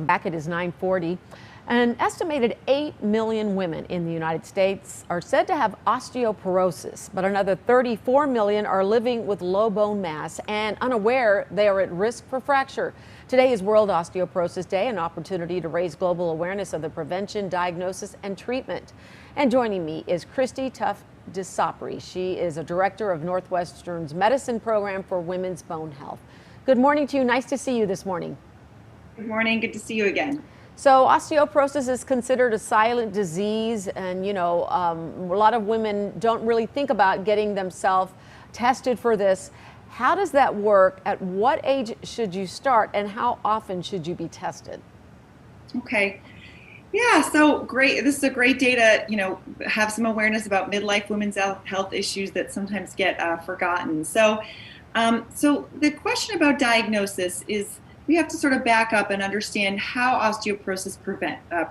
Back, it is 9:40. An estimated 8 million women in the United States are said to have osteoporosis, but another 34 million are living with low bone mass and unaware they are at risk for fracture. Today is World Osteoporosis Day, an opportunity to raise global awareness of the prevention, diagnosis, and treatment. And joining me is Kristi Tough DeSapri. She is a director of Northwestern's Medicine Program for Women's Bone Health. Good morning to you. Nice to see you this morning. Good morning. Good to see you again. So osteoporosis is considered a silent disease, and a lot of women don't really think about getting themselves tested for this. How does that work? At what age should you start, and how often should you be tested? Okay. Yeah, so great. This is a great day to, have some awareness about midlife women's health issues that sometimes get forgotten. So the question about diagnosis is, we have to sort of back up and understand how osteoporosis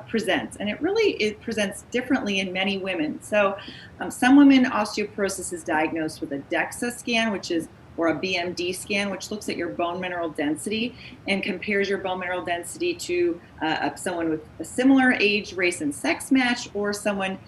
presents. And it presents differently in many women. So some women, osteoporosis is diagnosed with a DEXA scan, or a BMD scan, which looks at your bone mineral density and compares your bone mineral density to someone with a similar age, race, and sex match, or someone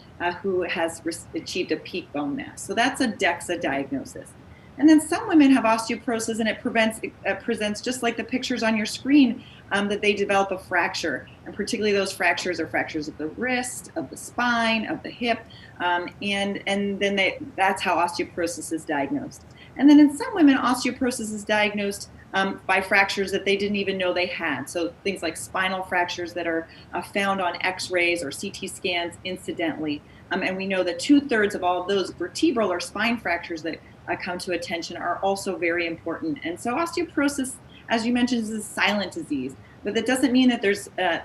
who has achieved a peak bone mass. So that's a DEXA diagnosis. And then some women have osteoporosis, and it presents just like the pictures on your screen, that they develop a fracture. And particularly those fractures are fractures of the wrist, of the spine, of the hip, and then that's how osteoporosis is diagnosed. And then in some women, osteoporosis is diagnosed by fractures that they didn't even know they had. So things like spinal fractures that are found on x-rays or CT scans incidentally. And we know that 2/3 of all of those vertebral or spine fractures that come to attention are also very important. And so osteoporosis, as you mentioned, is a silent disease, but that doesn't mean that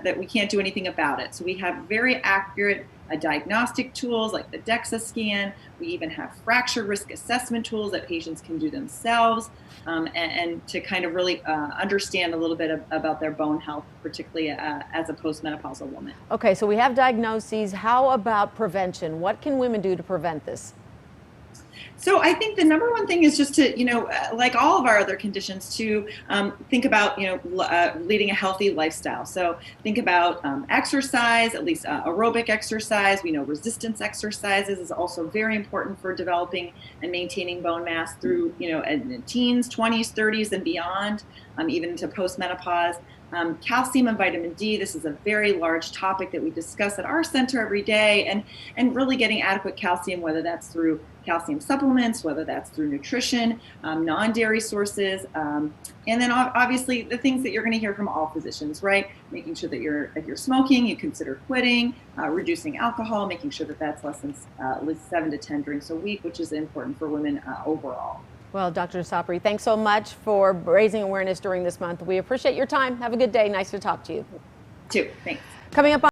that we can't do anything about it. So we have very accurate diagnostic tools like the DEXA scan. We even have fracture risk assessment tools that patients can do themselves, and to kind of really understand a little bit about their bone health, particularly as a postmenopausal woman. Okay, so we have diagnoses. How about prevention? What can women do to prevent this? So I think the number one thing is just to, like all of our other conditions, to think about, leading a healthy lifestyle. So think about exercise, at least aerobic exercise. We know resistance exercises is also very important for developing and maintaining bone mass through, in teens, 20s, 30s, and beyond, even to postmenopause. Calcium and vitamin D, this is a very large topic that we discuss at our center every day, and really getting adequate calcium, whether that's through calcium supplements, whether that's through nutrition, non-dairy sources, and then obviously the things that you're going to hear from all physicians, right? Making sure that if you're smoking, you consider quitting, reducing alcohol, making sure that that's less than at least 7 to 10 drinks a week, which is important for women overall. Well, Dr. DeSapri, thanks so much for raising awareness during this month. We appreciate your time. Have a good day. Nice to talk to you. Too. Thanks. Coming up on